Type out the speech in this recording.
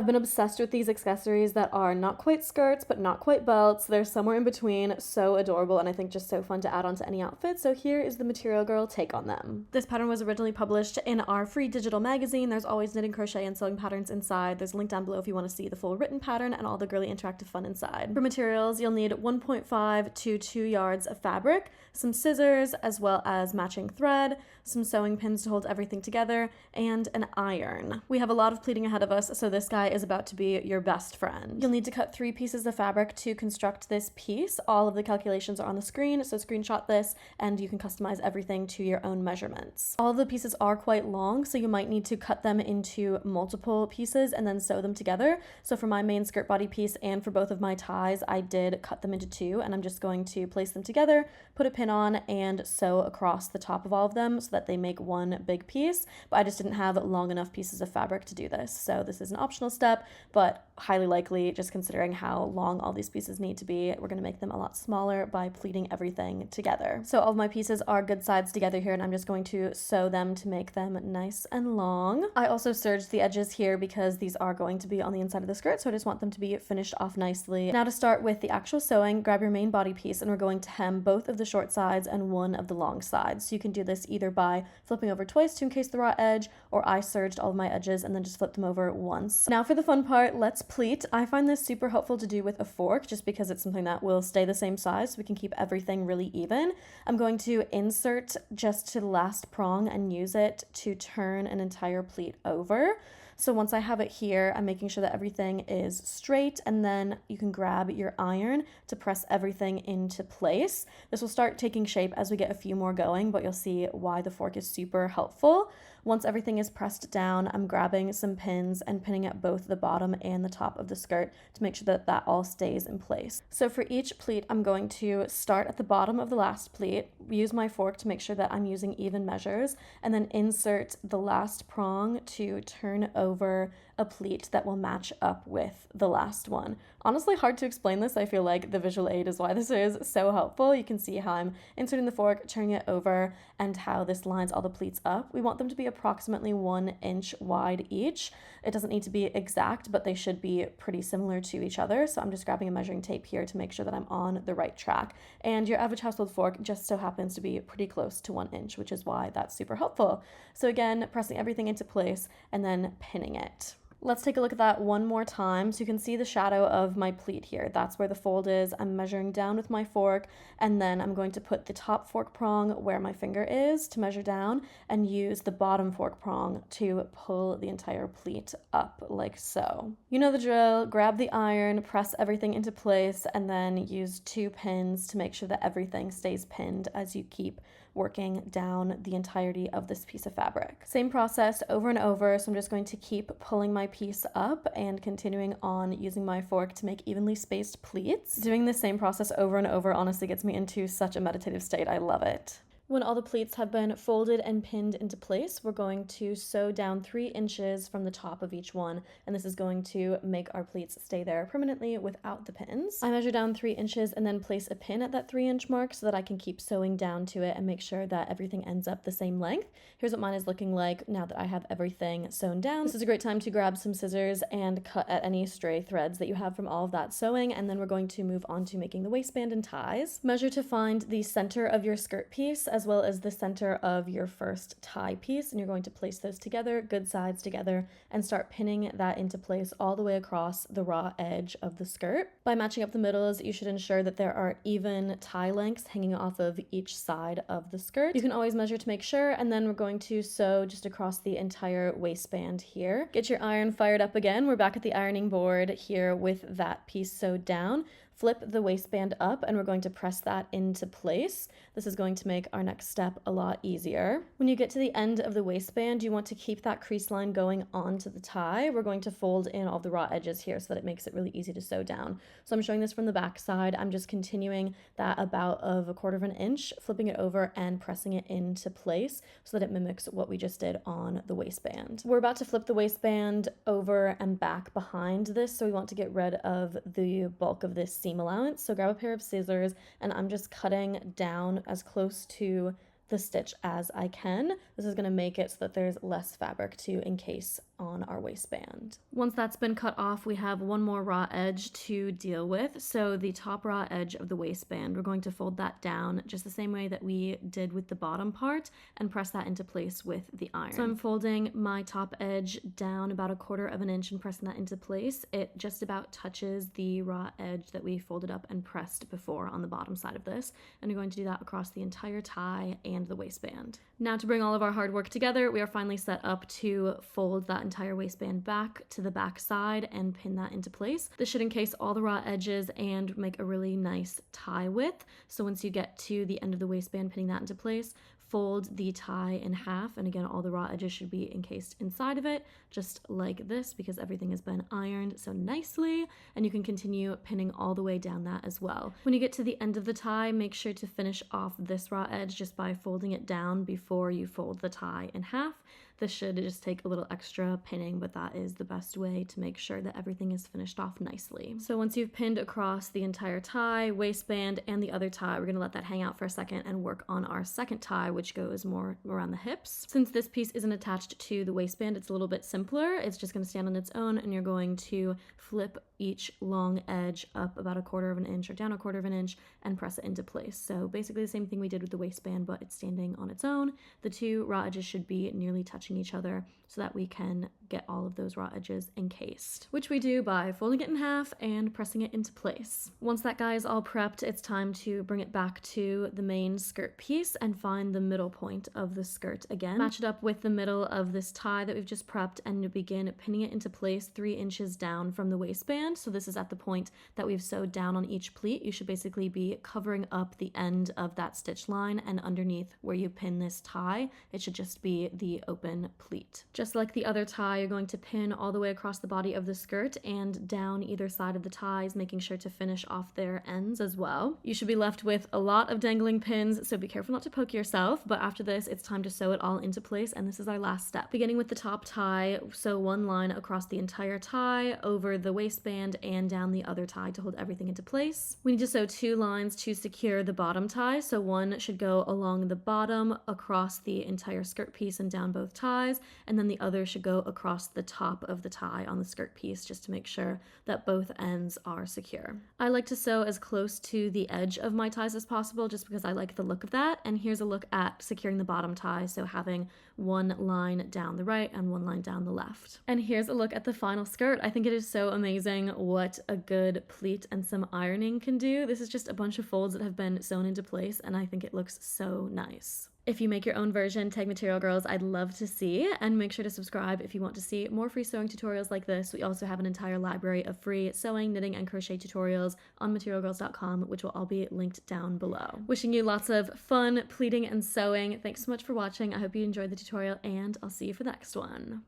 I've been obsessed with these accessories that are not quite skirts, but not quite belts. They're somewhere in between, so adorable, and I think just so fun to add onto any outfit. So here is the Material Girl take on them. This pattern was originally published in our free digital magazine. There's always knitting, crochet, and sewing patterns inside. There's a link down below if you want to see the full written pattern and all the girly interactive fun inside. For materials, you'll need 1.5 to 2 yards of fabric, some scissors, as well as matching thread, some sewing pins to hold everything together, and an iron. We have a lot of pleating ahead of us, so this guy is about to be your best friend. You'll need to cut 3 pieces of fabric to construct this piece. All of the calculations are on the screen, so screenshot this and you can customize everything to your own measurements. All of the pieces are quite long, so you might need to cut them into multiple pieces and then sew them together. So for my main skirt body piece and for both of my ties, I did cut them into 2, and I'm just going to place them together, put a pin on, and sew across the top of all of them so that they make one big piece. But I just didn't have long enough pieces of fabric to do this, so this is an optional step, but highly likely, just considering how long all these pieces need to be, we're going to make them a lot smaller by pleating everything together. So all of my pieces are good sides together here, and I'm just going to sew them to make them nice and long. I also serged the edges here because these are going to be on the inside of the skirt, so I just want them to be finished off nicely. Now to start with the actual sewing, grab your main body piece, and we're going to hem both of the short sides and one of the long sides. So you can do this either by flipping over twice to encase the raw edge, or I serged all of my edges and then just flipped them over once. Now for the fun part, let's pleat. I find this super helpful to do with a fork just because it's something that will stay the same size so we can keep everything really even. I'm going to insert just to the last prong and use it to turn an entire pleat over. So once I have it here, I'm making sure that everything is straight, and then you can grab your iron to press everything into place. This will start taking shape as we get a few more going, but you'll see why the fork is super helpful. Once everything is pressed down, I'm grabbing some pins and pinning at both the bottom and the top of the skirt to make sure that that all stays in place. So for each pleat, I'm going to start at the bottom of the last pleat, use my fork to make sure that I'm using even measures, and then insert the last prong to turn over a pleat that will match up with the last one. Honestly, hard to explain this. I feel like the visual aid is why this is so helpful. You can see how I'm inserting the fork, turning it over, and how this lines all the pleats up. We want them to be approximately 1 inch wide each. It doesn't need to be exact, but they should be pretty similar to each other. So I'm just grabbing a measuring tape here to make sure that I'm on the right track. And your average household fork just so happens to be pretty close to 1 inch, which is why that's super helpful. So again, pressing everything into place and then pinning it. Let's take a look at that one more time. So you can see the shadow of my pleat here. That's where the fold is. I'm measuring down with my fork, and then I'm going to put the top fork prong where my finger is to measure down and use the bottom fork prong to pull the entire pleat up like so. You know the drill. Grab the iron, press everything into place, and then use 2 pins to make sure that everything stays pinned as you keep working down the entirety of this piece of fabric. Same process over and over, so I'm just going to keep pulling my piece up and continuing on using my fork to make evenly spaced pleats. Doing the same process over and over honestly gets me into such a meditative state. I love it. When all the pleats have been folded and pinned into place, we're going to sew down 3 inches from the top of each one, and this is going to make our pleats stay there permanently without the pins. I measure down 3 inches and then place a pin at that 3-inch mark so that I can keep sewing down to it and make sure that everything ends up the same length. Here's what mine is looking like now that I have everything sewn down. This is a great time to grab some scissors and cut at any stray threads that you have from all of that sewing, and then we're going to move on to making the waistband and ties. Measure to find the center of your skirt piece as well as the center of your first tie piece, and you're going to place those together, good sides together, and start pinning that into place all the way across the raw edge of the skirt. By matching up the middles, you should ensure that there are even tie lengths hanging off of each side of the skirt. You can always measure to make sure, and then we're going to sew just across the entire waistband here. Get your iron fired up again. We're back at the ironing board here with that piece sewed down. Flip the waistband up, and we're going to press that into place. This is going to make our next step a lot easier. When you get to the end of the waistband, you want to keep that crease line going onto the tie. We're going to fold in all the raw edges here so that it makes it really easy to sew down. So I'm showing this from the back side. I'm just continuing that about of 1/4 inch, flipping it over and pressing it into place so that it mimics what we just did on the waistband. We're about to flip the waistband over and back behind this, so we want to get rid of the bulk of this seam allowance. So grab a pair of scissors, and I'm just cutting down as close to the stitch as I can. This is gonna make it so that there's less fabric to encase on our waistband. Once that's been cut off, we have one more raw edge to deal with. So the top raw edge of the waistband, we're going to fold that down just the same way that we did with the bottom part and press that into place with the iron. So I'm folding my top edge down about 1/4 of an inch and pressing that into place. It just about touches the raw edge that we folded up and pressed before on the bottom side of this. And we're going to do that across the entire tie and the waistband. Now to bring all of our hard work together, we are finally set up to fold that entire waistband back to the back side and pin that into place. This should encase all the raw edges and make a really nice tie width. So once you get to the end of the waistband, pinning that into place, fold the tie in half, and again all the raw edges should be encased inside of it, just like this, because everything has been ironed so nicely, and you can continue pinning all the way down that as well. When you get to the end of the tie, make sure to finish off this raw edge just by folding it down before you fold the tie in half. This should just take a little extra pinning, but that is the best way to make sure that everything is finished off nicely. So once you've pinned across the entire tie, waistband, and the other tie, we're gonna let that hang out for a second and work on our second tie, which goes more around the hips. Since this piece isn't attached to the waistband, it's a little bit simpler. It's just gonna stand on its own, and you're going to flip each long edge up about 1/4 of an inch or down 1/4 of an inch and press it into place. So basically the same thing we did with the waistband, but it's standing on its own. The two raw edges should be nearly touching each other so that we can get all of those raw edges encased, which we do by folding it in half and pressing it into place. Once that guy is all prepped, it's time to bring it back to the main skirt piece and find the middle point of the skirt again. Match it up with the middle of this tie that we've just prepped and begin pinning it into place 3 inches down from the waistband. So this is at the point that we've sewed down on each pleat. You should basically be covering up the end of that stitch line, and underneath where you pin this tie, it should just be the open pleat. Just like the other tie, you're going to pin all the way across the body of the skirt and down either side of the ties, making sure to finish off their ends as well. You should be left with a lot of dangling pins, so be careful not to poke yourself, but after this, it's time to sew it all into place, and this is our last step. Beginning with the top tie, sew one line across the entire tie, over the waistband, and down the other tie to hold everything into place. We need to sew 2 lines to secure the bottom tie, so one should go along the bottom across the entire skirt piece and down both ties, and then the other should go across the top of the tie on the skirt piece just to make sure that both ends are secure. I like to sew as close to the edge of my ties as possible just because I like the look of that, and here's a look at securing the bottom tie, so having 1 line down the right and 1 line down the left. And here's a look at the final skirt. I think it is so amazing what a good pleat and some ironing can do. This is just a bunch of folds that have been sewn into place, and I think it looks so nice. If you make your own version, tag Material Girls, I'd love to see, and make sure to subscribe if you want to see more free sewing tutorials like this. We also have an entire library of free sewing, knitting, and crochet tutorials on materialgirls.com, which will all be linked down below. Wishing you lots of fun pleating and sewing. Thanks so much for watching. I hope you enjoyed the tutorial, and I'll see you for the next one.